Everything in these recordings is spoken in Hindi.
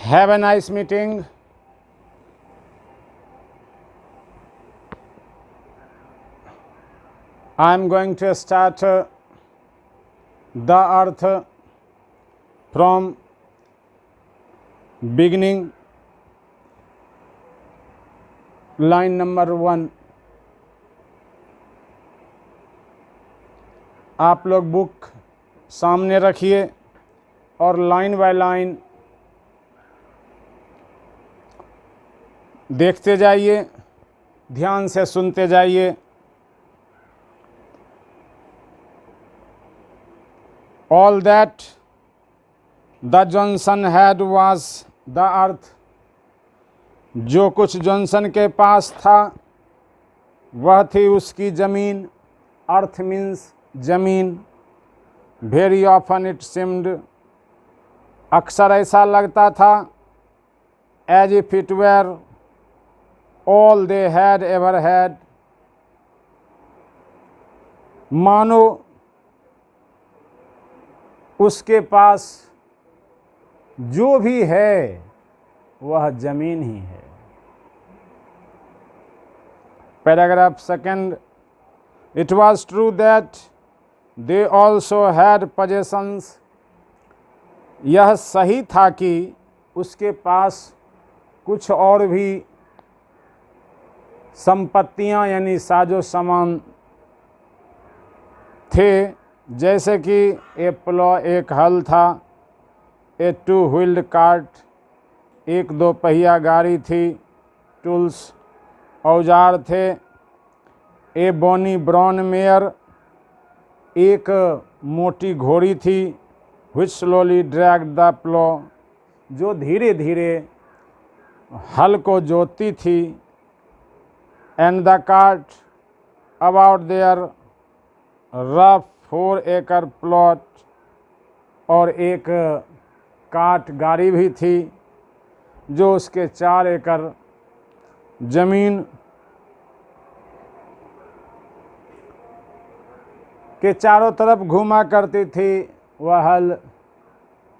Have a nice meeting. I am going to start the earth from beginning, line number 1. आप लोग बुक सामने रखिए और लाइन बाय लाइन देखते जाइए, ध्यान से सुनते जाइए। All that the Johnson had was the earth. जो कुछ जॉनसन के पास था वह थी उसकी ज़मीन। अर्थ मीन्स ज़मीन। Very often it seemed, अक्सर ऐसा लगता था, as if it were all they had ever had, मानो उसके पास जो भी है वह जमीन ही है। Paragraph 2, it was true that they also had possessions. यह सही था कि उसके पास कुछ और भी संपत्तियां यानी साजो सामान थे, जैसे कि एक प्लो, एक हल था, एक 2 व्हील्ड कार्ट, एक 2 पहिया गाड़ी थी, टूल्स औजार थे, ए बोनी ब्राउन मेयर, एक मोटी घोड़ी थी, which slowly dragged the plow, जो धीरे धीरे हल को जोतती थी, and the cart about their rough 4 acre plot, और एक काट गाड़ी भी थी जो उसके 4 एकड़ जमीन के चारों तरफ घूमा करती थी। वह हल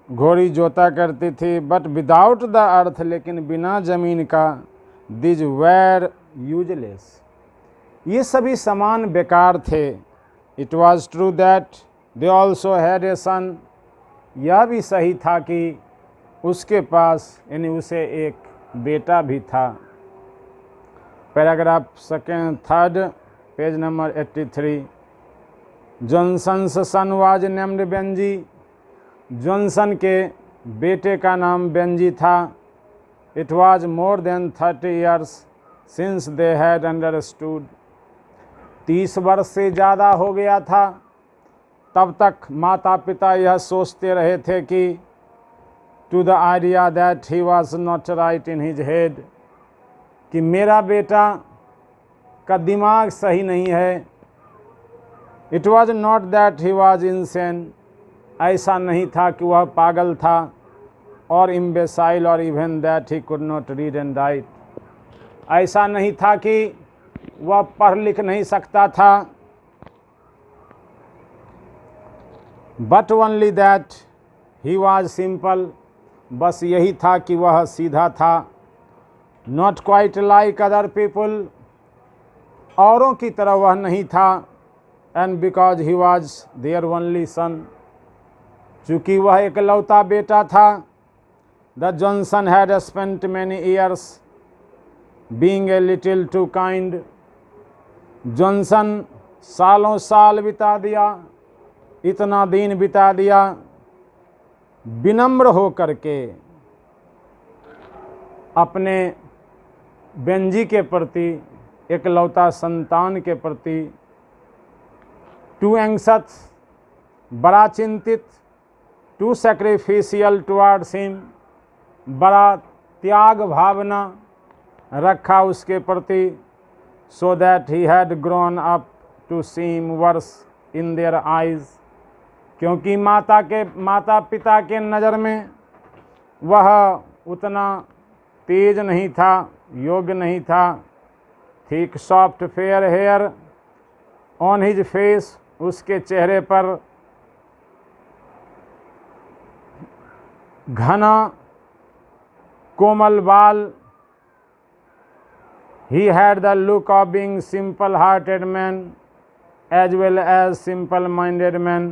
घोड़ी जोता करती थी। बट विदाउट द अर्थ, लेकिन बिना जमीन का, दिज वेर यूजलेस, ये सभी सामान बेकार थे। It was true that they also had a son, यह भी सही था कि उसके पास यानी उसे एक बेटा भी था। Paragraph 3, page number 83। Johnson's son was named Benjy, Johnson के बेटे का नाम बेंजी था। It was more than 30 years since they had understood, 30 वर्ष से ज़्यादा हो गया था तब तक माता पिता यह सोचते रहे थे कि to the idea that he was not right in his head, कि मेरा बेटा का दिमाग सही नहीं है। It was not that he was insane, ऐसा नहीं था कि वह पागल था, और इम्बेसाइल, और even that he could not read and right, ऐसा नहीं था कि वह पढ़ लिख नहीं सकता था। But only that he was simple, बस यही था कि वह सीधा था। Not quite like other people, औरों की तरह वह नहीं था। And because he was their only son, चूँकि वह इकलौता बेटा था। The Johnson had spent many years being a little too kind, Johnson सालों साल बिता दिया, इतना दिन बिता दिया विनम्र हो करके अपने बेंजी के प्रति, एकलौता संतान के प्रति। टू एंग्सस, बड़ा चिंतित। टू सैक्रिफिशियल टुवार्ड्स हिम, बड़ा त्याग भावना रखा उसके प्रति। so that he had grown up to seem worse in their eyes, क्योंकि माता पिता के नज़र में वह उतना तेज नहीं था, योग्य नहीं था। Thick soft fair hair on his face, उसके चेहरे पर घना कोमल बाल। He had the look of being simple-hearted man as well as simple-minded man.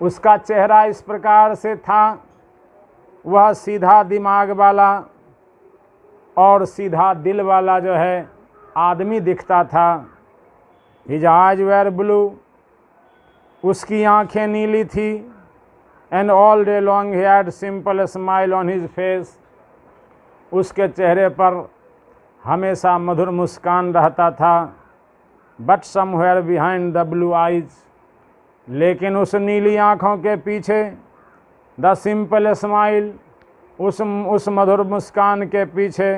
उसका चेहरा इस प्रकार से था, वह सीधा दिमाग वाला और सीधा दिल वाला जो है आदमी दिखता था। His eyes were blue, उसकी आंखें नीली थी। And all day long he had simple smile on his face, उसके चेहरे पर हमेशा मधुर मुस्कान रहता था। But somewhere behind the blue eyes, लेकिन उस नीली आँखों के पीछे द सिंपल स्माइल, उस मधुर मुस्कान के पीछे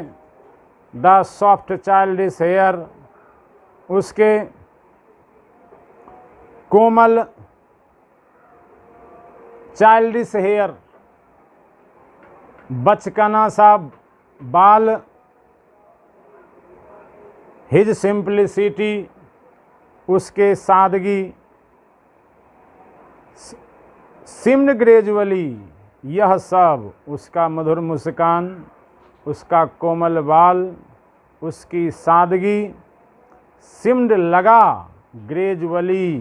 द सॉफ्ट चाइल्डिश हेयर, उसके कोमल चाइल्डिश हेयर, बचकाना सा बाल। हिज सिंप्लिसिटी, उसके सादगी। सिम्ड ग्रेजुअली, यह सब उसका मधुर मुस्कान, उसका कोमल बाल, उसकी सादगी। सिम्ड लगा, ग्रेजुअली,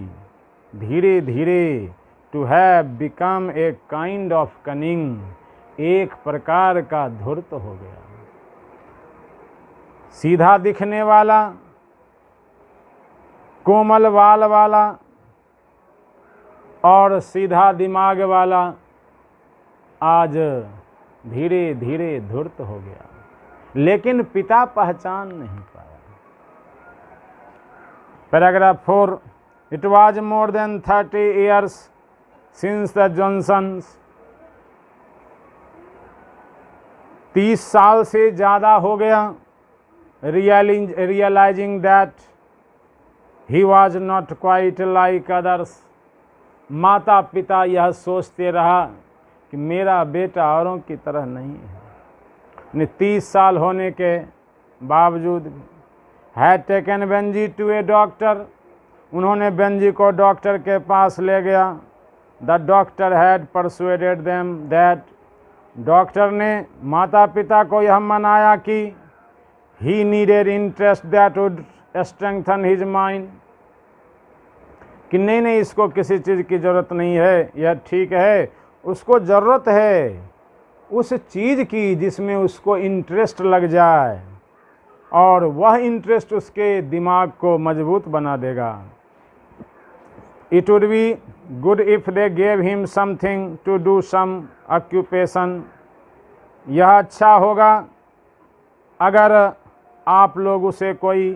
धीरे धीरे, to have become a kind of cunning, एक प्रकार का धूर्त हो गया। सीधा दिखने वाला, कोमल बाल वाला और सीधा दिमाग वाला आज धीरे धीरे धूर्त हो गया, लेकिन पिता पहचान नहीं पाया। Paragraph 4, it was more than 30 years since the Johnsons, 30 साल से ज़्यादा हो गया। realizing that he was not quite like others, माता पिता यह सोचते रहा कि मेरा बेटा औरों की तरह नहीं है। 30 साल होने के बावजूद had taken Benji to a doctor, उन्होंने बेंजी को डॉक्टर के पास ले गया। The doctor had persuaded them that, doctor ने माता पिता को यह मनाया कि he needed interest that would strengthen his mind, कि नहीं इसको किसी चीज़ की ज़रूरत नहीं है, यह ठीक है। उसको ज़रूरत है उस चीज़ की जिसमें उसको इंटरेस्ट लग जाए, और वह इंटरेस्ट उसके दिमाग को मजबूत बना देगा। It would be good if they gave him something to do, some occupation, यह अच्छा होगा अगर आप लोग उसे कोई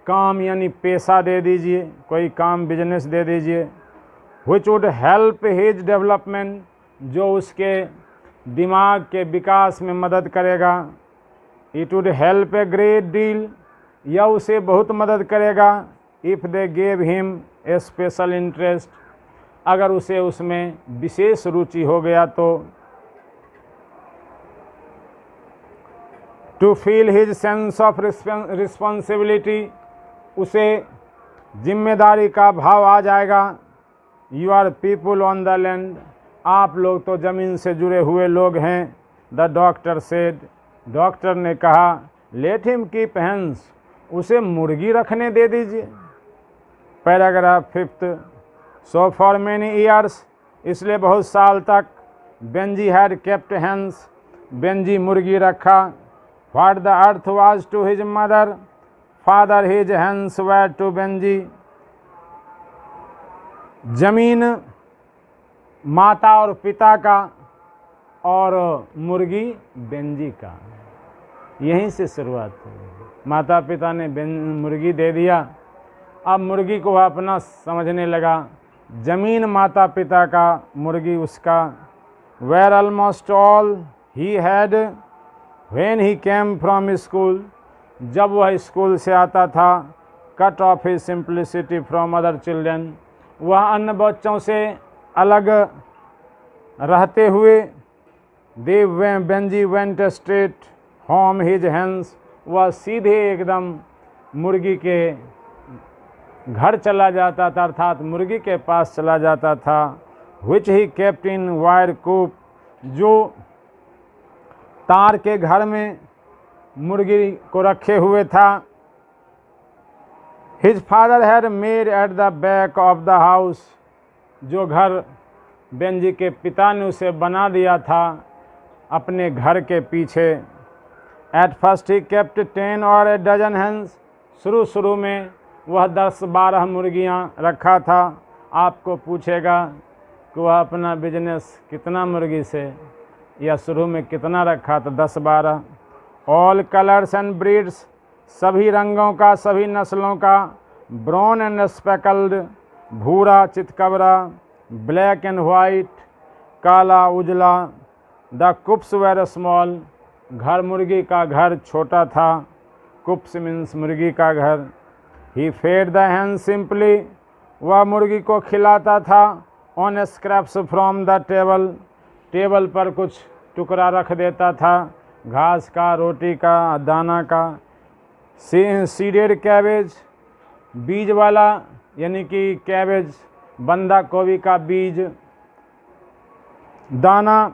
काम यानी पेशा दे दीजिए, कोई काम बिजनेस दे दीजिए। which would help his development, जो उसके दिमाग के विकास में मदद करेगा। it would help a great deal, यह उसे बहुत मदद करेगा। if they gave him a special interest, अगर उसे उसमें विशेष रुचि हो गया तो। to feel his sense of responsibility, उसे जिम्मेदारी का भाव आ जाएगा। you are people on the land, आप लोग तो ज़मीन से जुड़े हुए लोग हैं। the doctor said, डॉक्टर ने कहा, let him keep hens, उसे मुर्गी रखने दे दीजिए। Paragraph 5, so for many years, इसलिए बहुत साल तक Benji had kept hens, Benji मुर्गी रखा। what the earth was to his mother, father his hens were to Benji, जमीन माता और पिता का और मुर्गी बेंजी का, यहीं से शुरुआत हुई। माता पिता ने मुर्गी दे दिया, अब मुर्गी को वह अपना समझने लगा। ज़मीन माता पिता का, मुर्गी उसका। were almost all he had when he came from school, जब वह स्कूल से आता था, cut off his simplicity from other children, वह अन्य बच्चों से अलग रहते हुए, Benji went straight home his hence, वह सीधे एकदम मुर्गी के घर चला जाता था, अर्थात मुर्गी के पास चला जाता था। विच ही केप्ट इन वायर कूप, जो तार के घर में मुर्गी को रखे हुए था। His father had made at the back of the house, जो घर बेंजी के पिता ने उसे बना दिया था अपने घर के पीछे। एट फर्स्ट ही केप्ट 10 और a dozen hens, शुरू में वह 10-12 मुर्गियाँ रखा था। आपको पूछेगा कि वह अपना बिजनेस कितना मुर्गी से या शुरू में कितना रखा था, 10-12। ऑल कलर्स एंड ब्रीड्स, सभी रंगों का, सभी नस्लों का। ब्राउन एंड स्पेकल्ड, भूरा चितकबरा। ब्लैक एंड वाइट, काला उजला। द कुप्स वेर स्मॉल, घर मुर्गी का घर छोटा था। कुप्स मीन्स मुर्गी का घर। ही फेड द हैन सिंपली, वह मुर्गी को खिलाता था। On scraps from the table, table पर कुछ टुकड़ा रख देता था, घास का, रोटी का, दाना का। सीडेड कैबेज, बीज वाला, यानी कि कैबेज, बंदा गोभी का बीज। दाना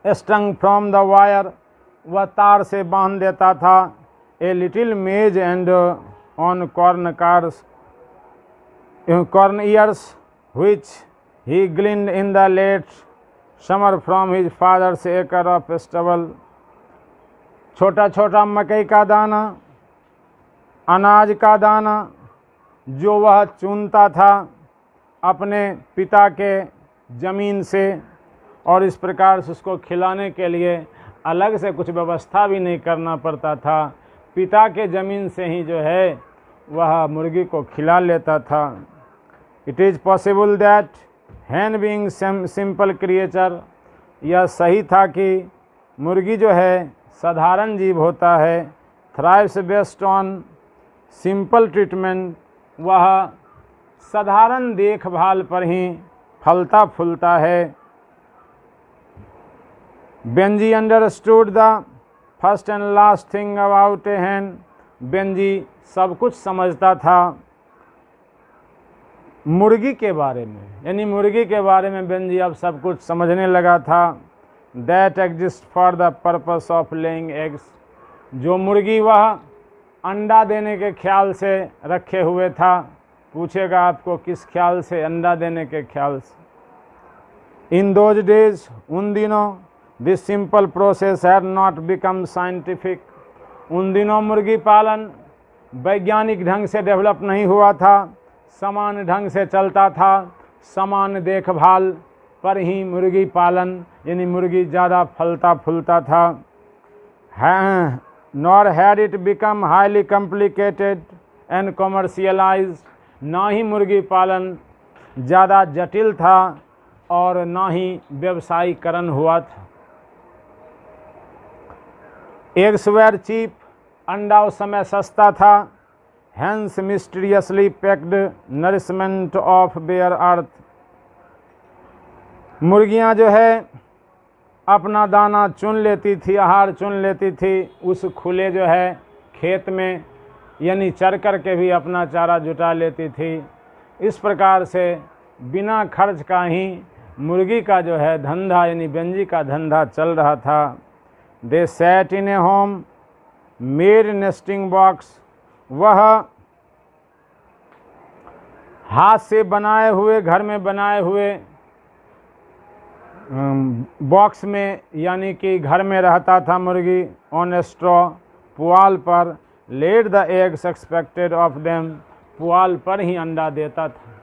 स्टंग फ्रॉम द वायर, वह तार से बांध देता था। A little maize and on corn ears which he gleaned in the late summer from his father's acre of stubble, छोटा छोटा मकई का दाना, अनाज का दाना, जो वह चुनता था अपने पिता के ज़मीन से, और इस प्रकार से उसको खिलाने के लिए अलग से कुछ व्यवस्था भी नहीं करना पड़ता था। पिता के ज़मीन से ही जो है वह मुर्गी को खिला लेता था। It is possible that hen being simple creature, यह सही था कि मुर्गी जो है साधारण जीव होता है। Thrives based on simple treatment, वह साधारण देखभाल पर ही फलता फूलता है। Benjy understood the first and last thing about a hen, Benjy सब कुछ समझता था मुर्गी के बारे में, यानी मुर्गी के बारे में बेंजी अब सब कुछ समझने लगा था। That exist for the purpose of laying eggs, जो मुर्गी वह अंडा देने के ख्याल से रखे हुए था। पूछेगा आपको किस ख्याल से, अंडा देने के ख्याल से। इन दोज डेज, उन दिनों, this simple process had not become scientific, उन दिनों मुर्गी पालन वैज्ञानिक ढंग से डेवलप नहीं हुआ था, समान ढंग से चलता था। समान देखभाल पर ही मुर्गी पालन, यानी मुर्गी ज़्यादा फलता फूलता था। Nor had it become highly complicated and commercialised, ना ही मुर्गी पालन ज़्यादा जटिल था और ना ही व्यवसायीकरण हुआ था। एग्स वेर चीप, अंडा उस समय सस्ता था। Hens mysteriously pecked nourishment of bare earth, मुर्गियां जो है अपना दाना चुन लेती थी, आहार चुन लेती थी उस खुले जो है खेत में, यानी चर कर के भी अपना चारा जुटा लेती थी। इस प्रकार से बिना खर्च का ही मुर्गी का जो है धंधा, यानी बेंजी का धंधा चल रहा था। They sat in a home made nesting box, वह हाथ से बनाए हुए, घर में बनाए हुए बॉक्स में, यानी कि घर में रहता था मुर्गी। ऑन स्ट्रॉ, पुआल पर। Laid the eggs expected of them, पुआल पर ही अंडा देता था।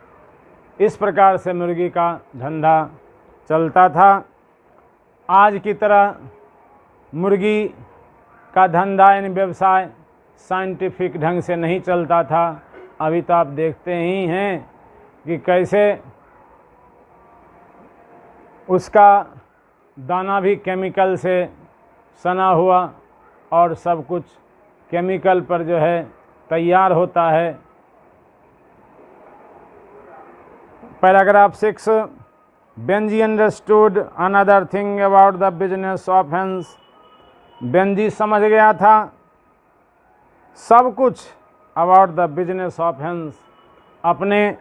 इस प्रकार से मुर्गी का धंधा चलता था। आज की तरह मुर्गी का धंधा यानी व्यवसाय साइंटिफिक ढंग से नहीं चलता था। अभी तो आप देखते ही हैं कि कैसे उसका दाना भी केमिकल से सना हुआ और सब कुछ केमिकल पर जो है तैयार होता है। Paragraph 6, Benji understood another thing about the business of hence. Benji समझ गया था सब कुछ about the business of hence, अपने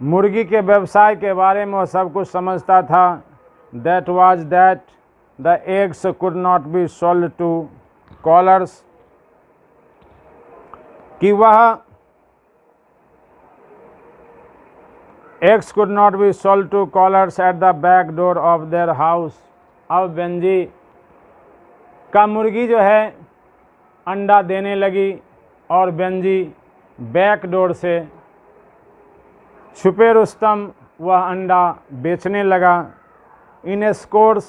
मुर्गी के व्यवसाय के बारे में वह सब कुछ समझता था। That was that the eggs could not be sold to callers, कि वह eggs could not be sold to callers at the back door of their house. अब बेंजी का मुर्गी जो है अंडा देने लगी और बेंजी बैक डोर से छुपे रुस्तम वह अंडा बेचने लगा। इन स्कोर्स,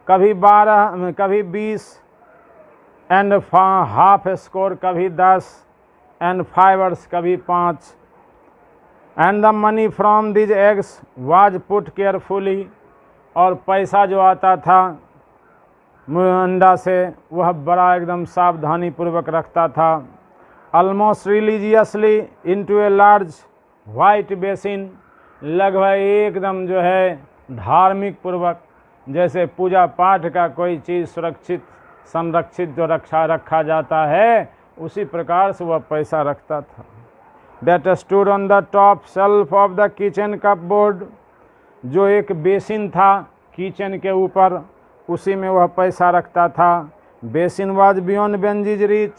कभी 12, कभी 20, एंड हाफ स्कोर कभी 10, एंड फाइवर्स कभी 5। And the money from these eggs was put carefully, और पैसा जो आता था अंडा से वह बड़ा एकदम सावधानी पूर्वक रखता था। Almost religiously into a large white basin, लगभग एकदम जो है धार्मिक पूर्वक, जैसे पूजा पाठ का कोई चीज़ सुरक्षित संरक्षित जो रखा जाता है, उसी प्रकार से वह पैसा रखता था। That stood on the top shelf of the kitchen cupboard, जो एक बेसिन था किचन के ऊपर, उसी में वह पैसा रखता था। Basin was beyond Benjy's reach,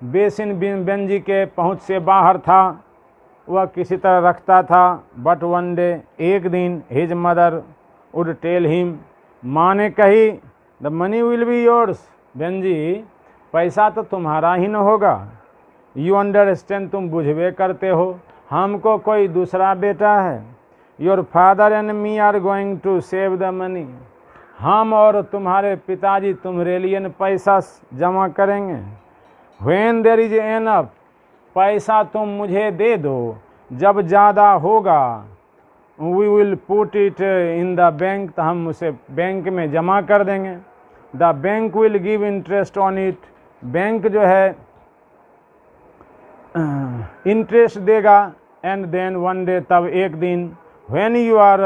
basin Benjy के पहुंच से बाहर था, वह किसी तरह रखता था। बट वन डे, एक दिन, his mother would tell him, माँ ने कही, the money will be yours, Benjy पैसा तो तुम्हारा ही न होगा। यू अंडरस्टैंड, तुम बुझवे करते हो, हमको कोई दूसरा बेटा है। Your father and me are going to save the money, हम और तुम्हारे पिताजी तुम्हारे लिए पैसा जमा करेंगे। व्हेन देयर इज एनफ, पैसा तुम मुझे दे दो, जब ज़्यादा होगा, we will put it in the bank, तो हम उसे बैंक में जमा कर देंगे। The bank will give interest on it, bank जो है इंटरेस्ट देगा। एंड देन वन डे, तब एक दिन, व्हेन यू आर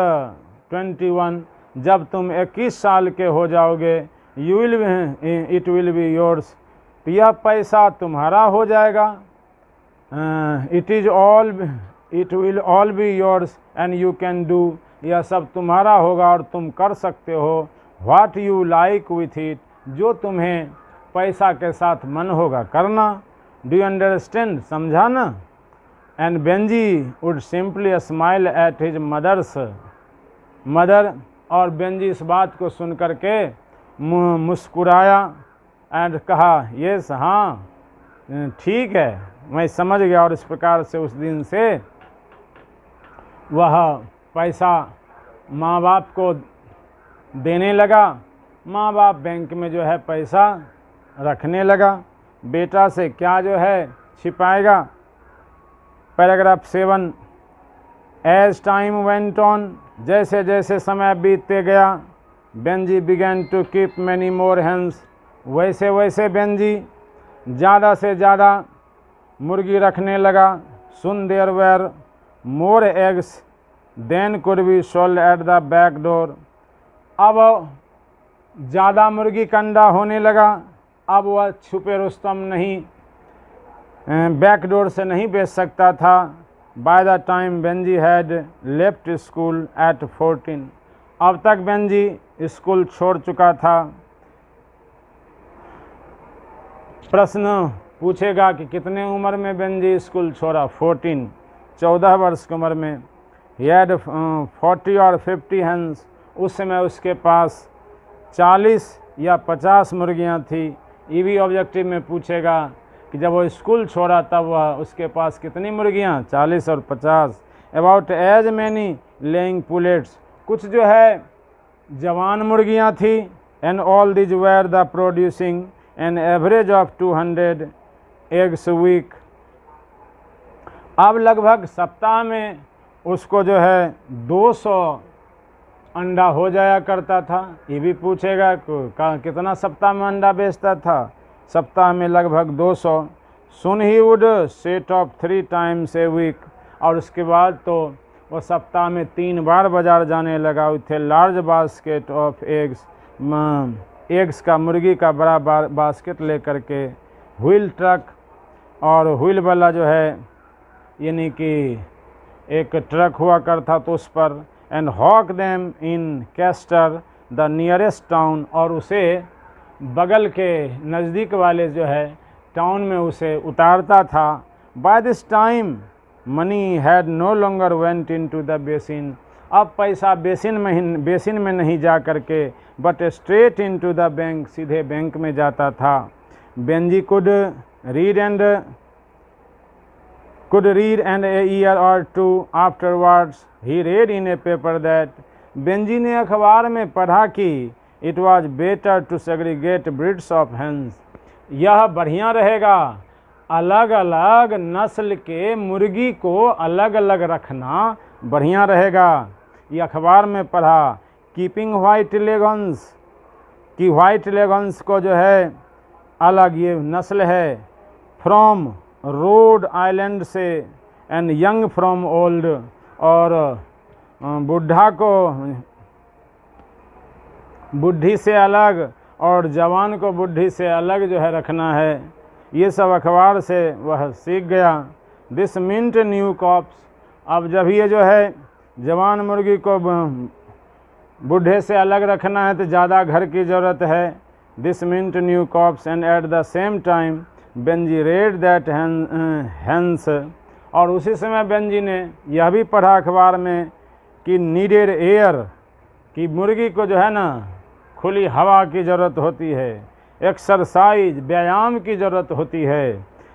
21, जब तुम 21 साल के हो जाओगे, you will it will be yours, तो यह पैसा तुम्हारा हो जाएगा। It will all be yours and you can do, यह सब तुम्हारा होगा और तुम कर सकते हो what you like with it, जो तुम्हें पैसा के साथ मन होगा करना। डू यू अंडरस्टैंड, समझा ना। And Benjy would simply smile at his mother's mother, और बेंजी इस बात को सुन कर के मुस्कुराया एंड कहा, यस, हाँ ठीक है, मैं समझ गया। और इस प्रकार से उस दिन से वह पैसा माँ बाप को देने लगा। माँ बाप बैंक में जो है पैसा रखने लगा, बेटा से क्या जो है छिपाएगा। Paragraph 7, as time went on, जैसे जैसे समय बीतते गया, Benjy began to keep many more hens, वैसे वैसे बेंजी ज़्यादा से ज़्यादा मुर्गी रखने लगा। Soon there were more eggs than could be sold at the back door, अब ज़्यादा मुर्गी का अंडा होने लगा। अब वह छुपे रुस्तम नहीं, बैक डोर से नहीं बेच सकता था। By the time Benji had left school eight 14, अब तक बेंजी स्कूल छोड़ चुका था। प्रश्न पूछेगा कि कितने उम्र में बेंजी स्कूल छोड़ा, 14, 14 वर्ष की उम्र में। ही हैड 40 और 50 हेंस, उस समय उसके पास 40 या 50 मुर्गियां थी। ईवी ऑब्जेक्टिव में पूछेगा कि जब वो स्कूल छोड़ा तब वह उसके पास कितनी मुर्गियां, 40 और 50। About as many laying pullets, कुछ जो है जवान मुर्गियां थी। And all these were the producing an average of 200 eggs week, अब लगभग सप्ताह में उसको जो है 200 अंडा हो जाया करता था। ये भी पूछेगा कितना सप्ताह में अंडा बेचता था, सप्ताह में लगभग 200। Soon he would set off 3 times a week, और उसके बाद तो वो सप्ताह में 3 बार बाज़ार जाने लगा। With a large basket of eggs का, मुर्गी का बड़ा बास्केट लेकर के, व्हील ट्रक, और व्हील वाला जो है यानी कि एक ट्रक हुआ करता तो उस पर, and hawk them in Caistor the nearest town, और उसे बगल के नज़दीक वाले जो है टाउन में उसे उतारता था। By this time money had no longer went in to the basin, अब पैसा बेसिन में नहीं जा करके but straight in to the bank, सीधे बैंक में जाता था। Benjy could read and a year or two afterwards he read in a paper that, Benji ने अखबार में पढ़ा कि it was better to segregate breeds of hens, यह बढ़िया रहेगा अलग अलग नस्ल के मुर्गी को अलग अलग रखना बढ़िया रहेगा। ये अखबार में पढ़ा। कीपिंग वाइट लेगन्स, कि वाइट लेगन्स को जो है अलग ये नस्ल है, फ्रॉम रोड आइलैंड से, एंड यंग फ्रॉम ओल्ड, और बुढ़ा को बुढ़ी से अलग और जवान को बुढ़ी से अलग जो है रखना है। ये सब अखबार से वह सीख गया। दिस मिंट न्यू कॉप्स, अब जब ये जो है जवान मुर्गी को बूढ़े से अलग रखना है तो ज़्यादा घर की ज़रूरत है। This meant new coops, and at the same time Benjy read that hens, और उसी समय बेंजी ने यह भी पढ़ा अखबार में कि नीडेड एयर, कि मुर्गी को जो है ना खुली हवा की ज़रूरत होती है, एक्सरसाइज व्यायाम की ज़रूरत होती है,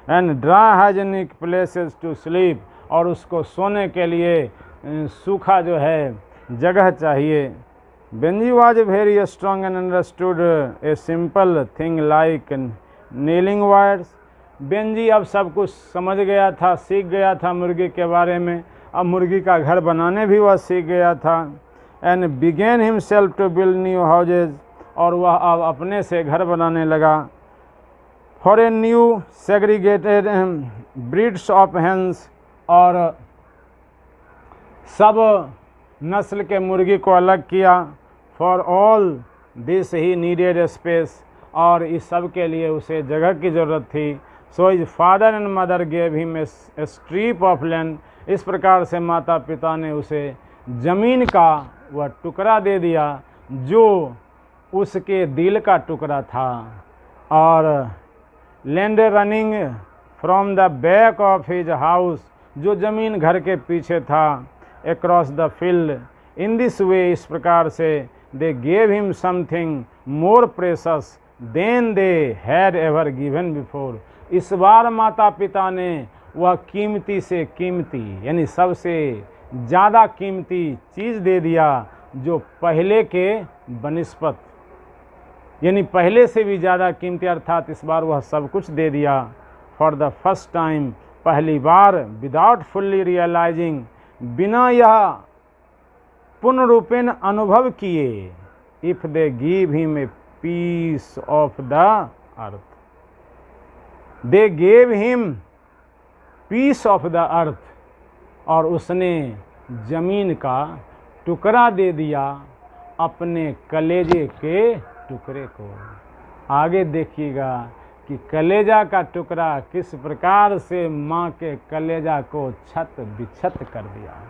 and dry hygienic places to sleep, और उसको सोने के लिए सूखा जो है जगह चाहिए। Benji was very strong and understood a simple thing like kneeling wires, Benji अब सब कुछ समझ गया था, सीख गया था मुर्गी के बारे में, अब मुर्गी का घर बनाने भी वह सीख गया था। And began himself to build new houses, और वह अब अपने से घर बनाने लगा। For a new segregated breeds of hens, और सब नस्ल के मुर्गी को अलग किया। For all this he needed space, और इस सब के लिए उसे जगह की ज़रूरत थी। So his father and mother gave him a strip of land, इस प्रकार से माता पिता ने उसे ज़मीन का वह टुकड़ा दे दिया जो उसके दिल का टुकड़ा था। और land running from the back of his house, जो ज़मीन घर के पीछे था, across the field. In this way, इस प्रकार से they gave him something more precious than they had ever given before, इस बार माता पिता ने वह कीमती से कीमती यानी सबसे ज़्यादा कीमती चीज़ दे दिया जो पहले के बनिस्पत, यानी पहले से भी ज़्यादा कीमती, अर्थात इस बार वह सब कुछ दे दिया। फॉर द फर्स्ट टाइम, पहली बार, विदाउट फुल्ली रियलाइजिंग, बिना यह पूर्ण रूपेण अनुभव किए, if they give him a piece of the earth, they gave him piece of the earth, और उसने ज़मीन का टुकड़ा दे दिया अपने कलेजे के टुकड़े को। आगे देखिएगा कि कलेजा का टुकड़ा किस प्रकार से माँ के कलेजा को छत बिछत कर दिया।